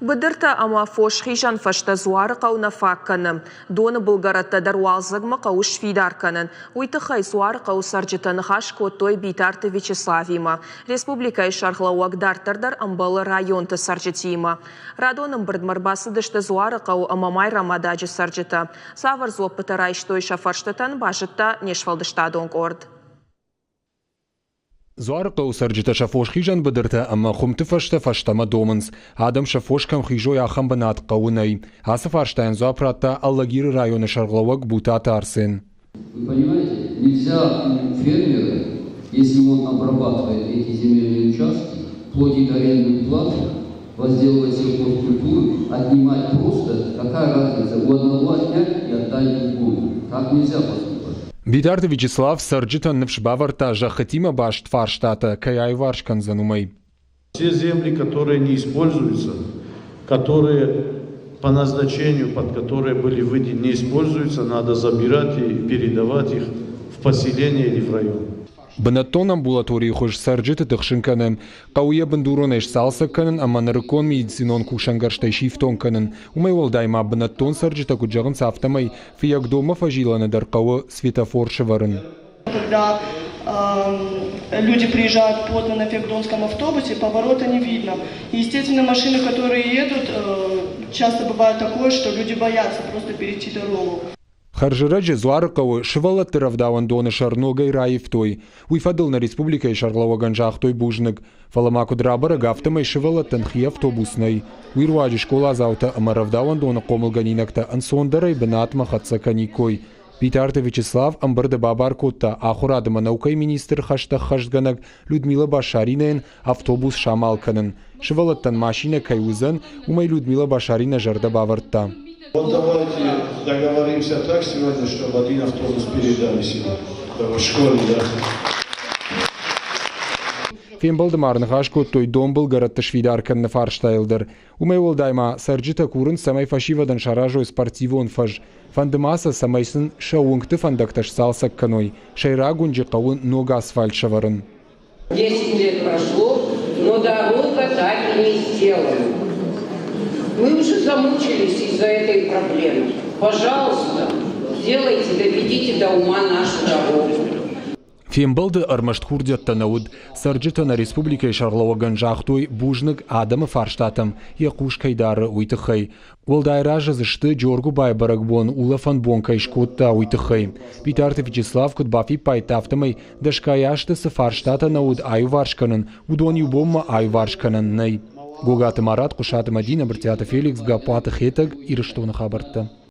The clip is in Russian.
Быдырта ама фош хижан фашта зуары қауна факканы. Доны бұлгаратта даруалзығмы қауыш фидарканын. Уйтықай зуары қау саржытаны хаш коттой бейтарты Вячеславима. Республика шархла уагдартардар амбалы районты саржытима. Радоным бірдмарбасы дышты зуары қау амамай рамададжы саржыта. Савар зуаппыта райштой шафарштатан башытта нешвалдыштадонг орд. زوارقه و سرجت شفوش خیجان بدرته اما خمت فشتما دومنز آدم شفوش کم خیجو یا خم بنات قونی هاس فرشتين زوابراتا аллагир района Шарловок бута тарсен. Вы понимаете, нельзя фермера, если он обрабатывает эти земельные участки, платить арендную плату, возделывать сельхозкультуру, отнимать просто, какая разница, у одного отнять и отдать другому. Так нельзя поступать. Бейтарты Вячеслав сарджита навшбаварта жахатима баш тварштата каяй варшкан занумай. Все земли, которые не используются, которые по назначению, под которые были выделены, не используются, надо забирать и передавать их в поселение или в район. بنتون امبولاتوری خوش سرجت دخشن کنن قویه بندورونش سالسا کنن اما نرکون میدزینون کوشنگرشتای شیفتون کنن ومی ولدایما بنتون سرجتا کجاغن سافتمای فی یک دوما فاجیلانه در قوه светофор шеварен. Когда люди приезжают плотно на Феодосском автобусе, поворота не видно. И, естественно, машины, которые едут, часто бывает такое, что люди боятся просто перейти дорогу. خرجرج زوارقه شوالت ترفداون دون شرنوگای رایفتوی ویفادل на республика Шарловоган жахтой бужник фаламаку драбара гафтамай швалат танхи автобусной вирваji школа заута амаравдаван дон комылганинакта ансондарай бенат махатса каникой Бейтарты Вячеслав амбарда бабар котта ахурадыма наукай министр хашта хашганак Людмила Башаринен автобус шамалканын швалаттан машина кайузан умай Людмила Башарина жарда бавартта. Вот давайте договоримся так сегодня, чтобы один автобус передали сегодня в школе, да? Фембалды марнахашко той домбыл гаратта швидаркан на фарштайлдер. Умей волдайма сарджита курын самай фашивадан шаражой спортивон фаж. Фандемаса самайсын шаунгты фандакташ салсак каной. Шайрагунджи кавын нога асфальт шаварын. 10 лет прошло, но дорога так и не сделана. Мы уже замучились из-за этой проблемы. Пожалуйста, сделайте, доведите до ума нашу дорогу. Фембалды армаштхурдят танауд, сарджита на республике Шарловоган жахтой бужник Адама фарштатам, якуш кайдары уйтыхай. Волдайража зышты Джоргу Байбарагбон улафан бонкай шкотта уйтыхай. Бейтарты Вячеслав кутбафи пайтафтамай дашкаяшты фарштата науд аю варшканын, удон юбомма аю варшканын най. Гогаты Марат, Кушаты Мадина, Бартиата Феликс, Гапата Хетаг и Рештона Хабарта.